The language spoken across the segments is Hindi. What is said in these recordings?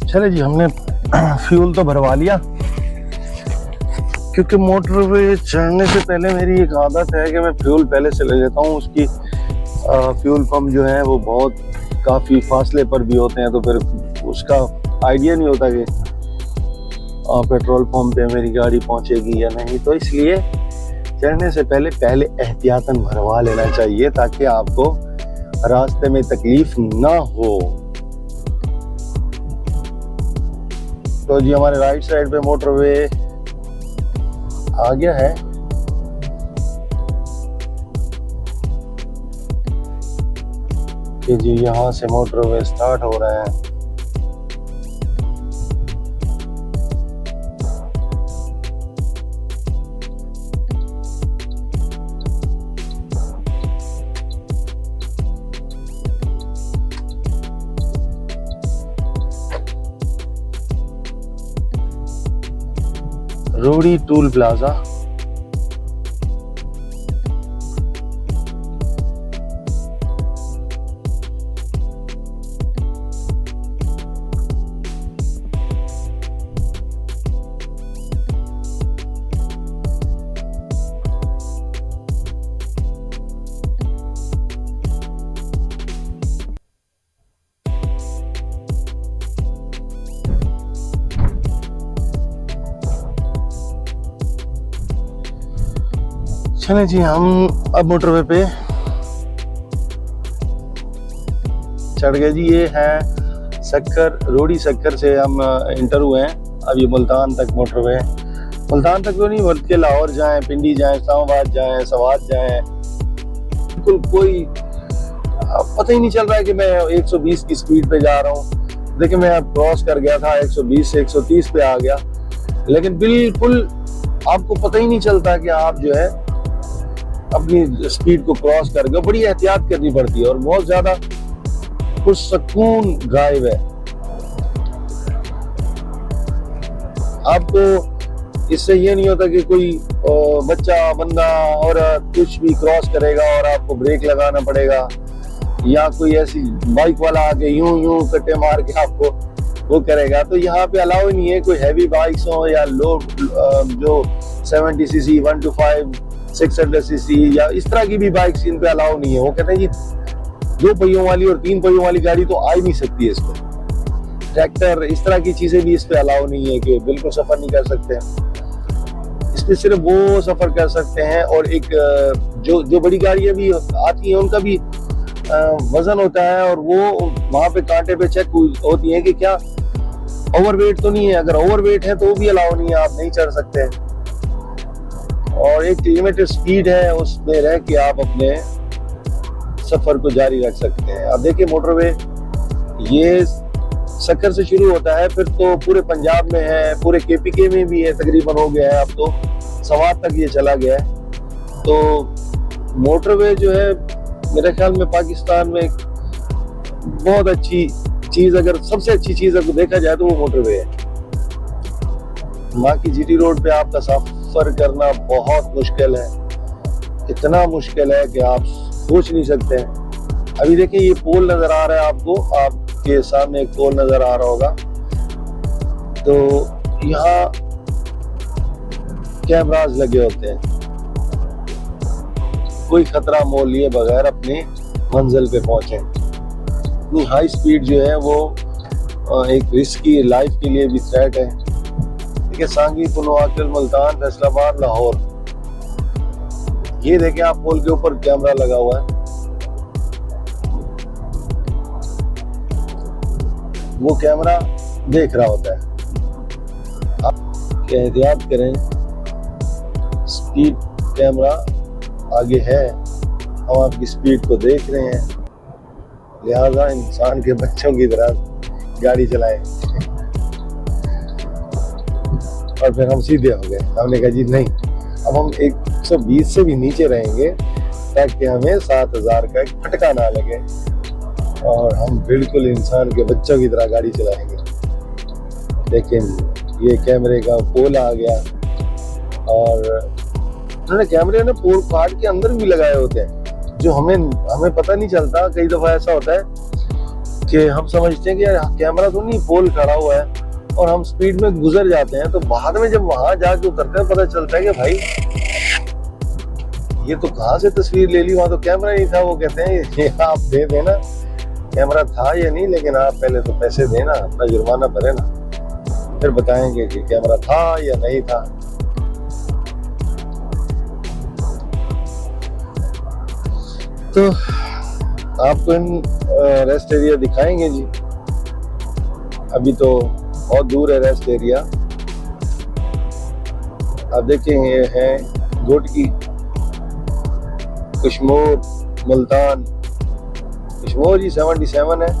चले जी, हमने फ्यूल तो भरवा लिया, क्योंकि मोटरवे चढ़ने से पहले मेरी एक आदत है कि मैं फ्यूल पहले से ले लेता हूँ। उसकी फ्यूल पंप जो है वो बहुत काफ़ी फासले पर भी होते हैं, तो फिर उसका आइडिया नहीं होता कि पेट्रोल पंप पे मेरी गाड़ी पहुँचेगी या नहीं। तो इसलिए चढ़ने से पहले एहतियातन भरवा लेना चाहिए, ताकि आपको रास्ते में तकलीफ ना हो। तो जी हमारे राइट साइड पे मोटरवे आ गया है। कि जी यहाँ से मोटरवे स्टार्ट हो रहा है। रोडी टूल प्लाजा। चले जी, हम अब मोटरवे पे चढ़ गए जी। ये है सक्कर, रोडी सक्कर से हम इंटर हुए हैं। अब ये मुल्तान तक मोटरवे है। मुल्तान तक तो नहीं, बल्कि लाहौर जाएं, पिंडी जाएं, इस्लामाबाद जाएं, सवात जाएं, बिल्कुल कोई पता ही नहीं चल रहा है कि मैं 120 की स्पीड पे जा रहा हूँ। देखिए मैं अब क्रॉस कर गया था, 120 से 130 पे आ गया, लेकिन बिल्कुल आपको पता ही नहीं चलता कि आप जो है अपनी स्पीड को क्रॉस कर गए। बड़ी एहतियात करनी पड़ती है और बहुत ज्यादा कुछ सुकून गायब है। आपको इससे ये नहीं होता कि कोई बच्चा, बंदा और कुछ भी क्रॉस करेगा और आपको ब्रेक लगाना पड़ेगा, या कोई ऐसी बाइक वाला आके यूं कट्टे मार के आपको वो करेगा। तो यहाँ पे अलाउ नहीं है कोई हैवी बाइक्स हो या लो जो 70 सीसी, 125, 600 सीसी या इस तरह की भी बाइक्स इन पे अलाउ नहीं है। वो कहते हैं जी 2 पहियों वाली और 3 पहियों वाली गाड़ी तो आ ही नहीं सकती है इस पे। ट्रैक्टर, इस तरह की चीजें भी इस पे अलाउ नहीं है कि बिल्कुल सफर नहीं कर सकते हैं। इस पे सिर्फ वो सफर कर सकते हैं। और एक जो बड़ी गाड़ियां भी आती हैं उनका भी वजन होता है, और वो वहां पे कांटे पे चेक होती है कि क्या ओवरवेट तो नहीं है। अगर ओवरवेट है तो वो भी अलाउ नहीं है, आप नहीं चढ़ सकते हैं। और एक लिमिटेड स्पीड है, उसमें रह के आप अपने सफर को जारी रख सकते हैं। अब देखिए मोटरवे ये सक्कर से शुरू होता है, फिर तो पूरे पंजाब में है, पूरे केपीके में भी है, तकरीबन हो गया है, अब तो सवात तक ये चला गया है। तो मोटरवे जो है मेरे ख्याल में पाकिस्तान में एक बहुत अच्छी चीज, अगर सबसे अच्छी चीज अगर देखा जाए तो वो मोटरवे है। बाकी जीटी रोड पे आपका सफर करना बहुत मुश्किल है, इतना मुश्किल है कि आप सोच नहीं सकते हैं। अभी देखिए ये पोल नजर आ रहा है आपको, आपके सामने एक पोल नजर आ रहा होगा। तो यहाँ कैमरास लगे होते हैं, कोई खतरा मोल लिए बगैर अपने मंजिल पे पहुंचे। इतनी हाई स्पीड जो है वो एक रिस्की, लाइफ के लिए भी थ्रेट है। देखिए सांगी, पुनवाकिल, मुल्तान, फैसलाबाद, लाहौर, ये देखें आप पोल के ऊपर कैमरा लगा हुआ है। वो कैमरा देख रहा होता है। आप एहतियात करें, स्पीड कैमरा आगे है, हम आपकी स्पीड को देख रहे हैं, लिहाजा इंसान के बच्चों की तरह गाड़ी चलाएं। और फिर हम सीधे हो गए, हमने कहा जी नहीं, अब हम 120 से भी नीचे रहेंगे ताकि हमें 7000 का एक फटका ना लगे, और हम बिल्कुल इंसान के बच्चों की तरह गाड़ी चलाएंगे। लेकिन ये कैमरे का पोल आ गया, और उन्होंने कैमरे ने पोल कार्ड के अंदर भी लगाए होते हैं, जो हमें पता नहीं चलता। कई दफा ऐसा होता है कि हम समझते हैं कि यार कैमरा तो नहीं, पोल खड़ा हुआ है और हम स्पीड में गुजर जाते हैं, तो बाद में जब वहां जाके उतरते हैं पता चलता है कि भाई ये तो कहाँ से तस्वीर ले ली, वहां तो कैमरा नहीं था। वो कहते हैं ये आप दे देना, कैमरा था या नहीं, लेकिन आप पहले तो पैसे देना, अपना जुर्माना भरे ना, फिर बताएंगे कि कैमरा था या नहीं था। तो आपको इन रेस्ट एरिया दिखाएंगे जी। अभी तो बहुत दूर है रेस्ट एरिया। आप देखेंगे ये है गोटकी, कश्मीर, मुल्तान। कश्मीर जी 77 है,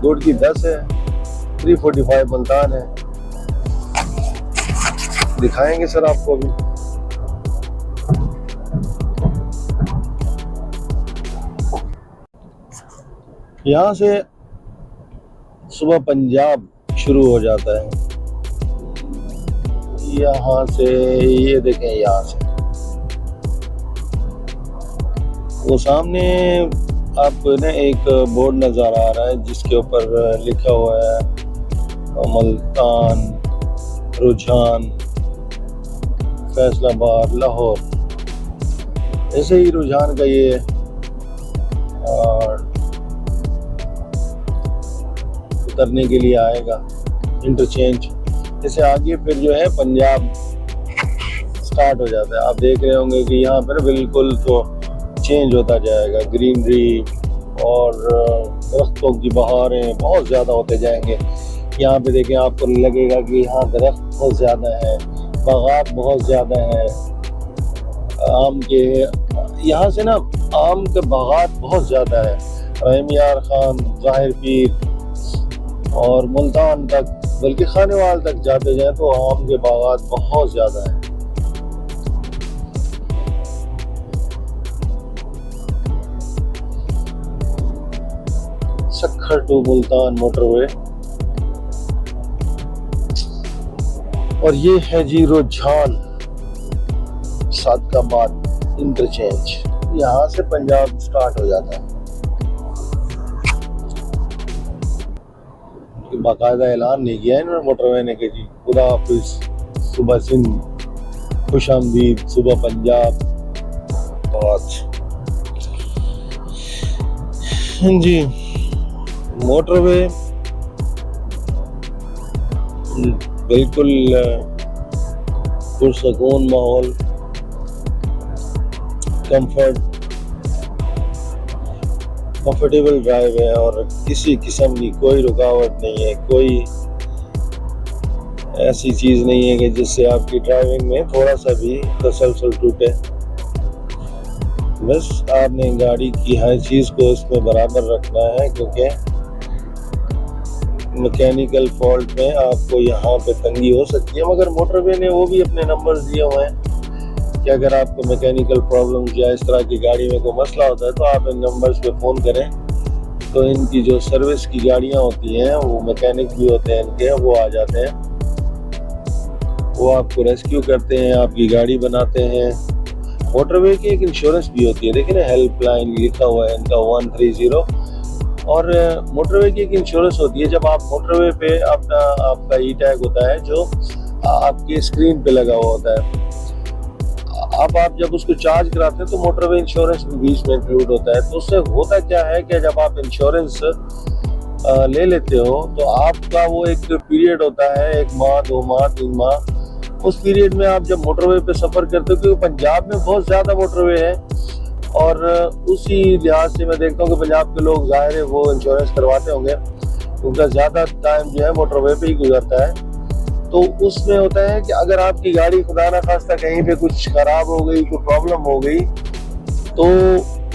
गोटकी 10 है, 345 मुल्तान है। दिखाएंगे सर आपको अभी। यहाँ से सुबह पंजाब शुरू हो जाता है। यहाँ से ये देखें, यहाँ से वो सामने आपको ना एक बोर्ड नज़र आ रहा है जिसके ऊपर लिखा हुआ है मुल्तान, रुझान, फैसलाबाद, लाहौर। ऐसे ही रुझान का ये उतरने के लिए आएगा इंटरचेंज। इससे आगे फिर जो है पंजाब स्टार्ट हो जाता है। आप देख रहे होंगे कि यहाँ पर बिल्कुल तो चेंज होता जाएगा, ग्रीनरी और दरख्तों की बहारें बहुत ज़्यादा होते जाएंगे। यहाँ पे देखें, आपको लगेगा कि यहाँ दरख्त बहुत ज़्यादा है, बागात बहुत ज़्यादा है आम के। यहाँ से ना आम के बागात बहुत ज़्यादा है, रहीम यार खान, ज़ाहिर पीर और मुल्तान तक, बल्कि खानेवाल तक जाते जाए तो आम के बागात बहुत ज़्यादा है। Sukkur to Multan motorway. और ये है जी रुझान, सादकाबाद इंटरचेंज। यहाँ से पंजाब स्टार्ट हो जाता है। बाकायदा ऐलान नहीं किया है इन्होंने मोटरवे ने कि जी खुदा हाफिज, सुबह सिंध, खुश आमदीद, सुबह पंजाब। बहुत जी, मोटरवे बिल्कुल पुरसकून माहौल, कंफर्टेबल ड्राइव है और किसी किस्म की कोई रुकावट नहीं है, कोई ऐसी चीज़ नहीं है कि जिससे आपकी ड्राइविंग में थोड़ा सा भी तसलसल टूटे। बस आपने गाड़ी की हर चीज़ को इसमें बराबर रखना है, क्योंकि मैकेनिकल फॉल्ट में आपको यहाँ पे तंगी हो सकती है। मगर मोटरवे ने वो भी अपने नंबर्स दिए हुए हैं कि अगर आपको मैकेनिकल प्रॉब्लम्स या इस तरह की गाड़ी में कोई मसला होता है तो आप इन नंबर्स पे फ़ोन करें। तो इनकी जो सर्विस की गाड़ियाँ होती हैं, वो मैकेनिक भी होते हैं इनके, वो आ जाते हैं, वो आपको रेस्क्यू करते हैं, आपकी गाड़ी बनाते हैं। मोटरवे की एक इंश्योरेंस भी होती है, देखिए ना, हेल्पलाइन लिखा हुआ है इनका 130। और मोटरवे की एक इंश्योरेंस होती है। जब आप मोटरवे पे आपका ई टैग होता है जो आपकी स्क्रीन पे लगा हुआ होता है, अब आप जब उसको चार्ज कराते हैं तो मोटरवे इंश्योरेंस भी बीच में इंक्लूड होता है। तो उससे होता क्या है कि जब आप इंश्योरेंस ले लेते हो तो आपका वो एक पीरियड होता है, 1 माह, 2 माह, 3 माह। उस पीरियड में आप जब मोटरवे पे सफ़र करते हो, क्योंकि पंजाब में बहुत ज़्यादा मोटरवे है और उसी लिहाज से मैं देखता हूँ कि पंजाब के लोग ज़ाहिर है वो इंश्योरेंस करवाते होंगे, उनका ज़्यादा टाइम जो है मोटरवे पे ही गुजरता है। तो उसमें होता है कि अगर आपकी गाड़ी खुदा ना खास्ता कहीं पे कुछ ख़राब हो गई, कोई प्रॉब्लम हो गई, तो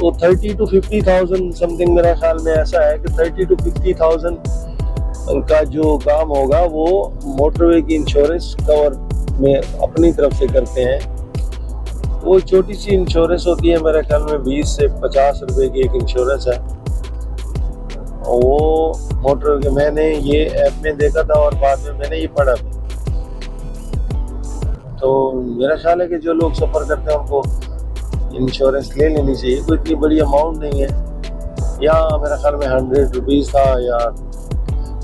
वो 30 to 50,000 समथिंग, मेरा ख्याल में ऐसा है कि 30 to 50,000 का जो काम होगा वो मोटरवे की इंश्योरेंस कवर में अपनी तरफ से करते हैं। वो छोटी सी इंश्योरेंस होती है, मेरे ख्याल में 20 से 50 रुपए की एक इंश्योरेंस है। वो मोटर के मैंने ये ऐप में देखा था और बाद में मैंने ये पढ़ा भी। तो मेरा ख्याल है कि जो लोग सफ़र करते हैं उनको इंश्योरेंस ले लेनी चाहिए। कोई इतनी बड़ी अमाउंट नहीं है, यहाँ मेरा ख्याल में 100 रुपीज़ था या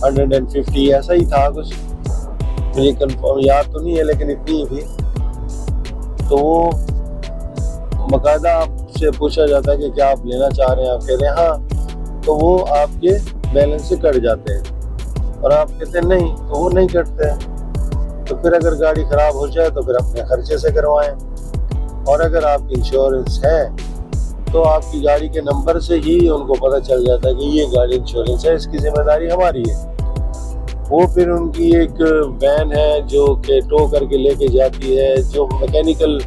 150 ऐसा ही था कुछ, मुझे कंफर्म याद तो नहीं है लेकिन इतनी ही थी। तो वो बाकायदा आपसे पूछा जाता है कि क्या आप लेना चाह रहे हैं, आप कह रहे हैं हाँ, तो वो आपके बैलेंस से कट जाते हैं और आप कहते हैं नहीं, तो वो नहीं कटते हैं। तो फिर अगर गाड़ी ख़राब हो जाए तो फिर अपने खर्चे से करवाएं, और अगर आपकी इंश्योरेंस है तो आपकी गाड़ी के नंबर से ही उनको पता चल जाता है कि ये गाड़ी इंश्योरेंस है, इसकी जिम्मेदारी हमारी है। वो फिर उनकी एक वैन है जो कि टो करके लेके जाती है, जो मैकेनिकल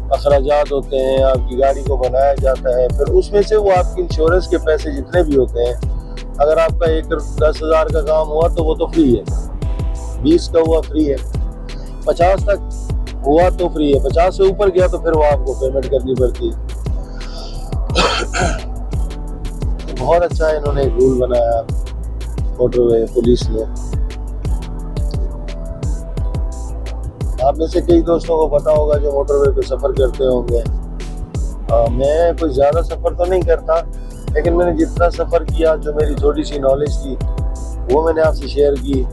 अखराजात होते हैं, आपकी गाड़ी को बनाया जाता है, फिर उसमें से वो आपकी इंश्योरेंस के पैसे जितने भी होते हैं, अगर आपका एक 10,000 का काम हुआ तो वो तो फ्री है, 20 का हुआ फ्री है, 50 तक हुआ तो फ्री है, 50 से ऊपर गया तो फिर वो आपको पेमेंट करनी पड़ती है। बहुत अच्छा इन्होंने एक रूल बनाया मोटरवे पुलिस ने। आप में से कई दोस्तों को पता होगा जो मोटरवे पे सफ़र करते होंगे। मैं कोई ज़्यादा सफ़र तो नहीं करता, लेकिन मैंने जितना सफ़र किया, जो मेरी थोड़ी सी नॉलेज थी वो मैंने आपसे शेयर की।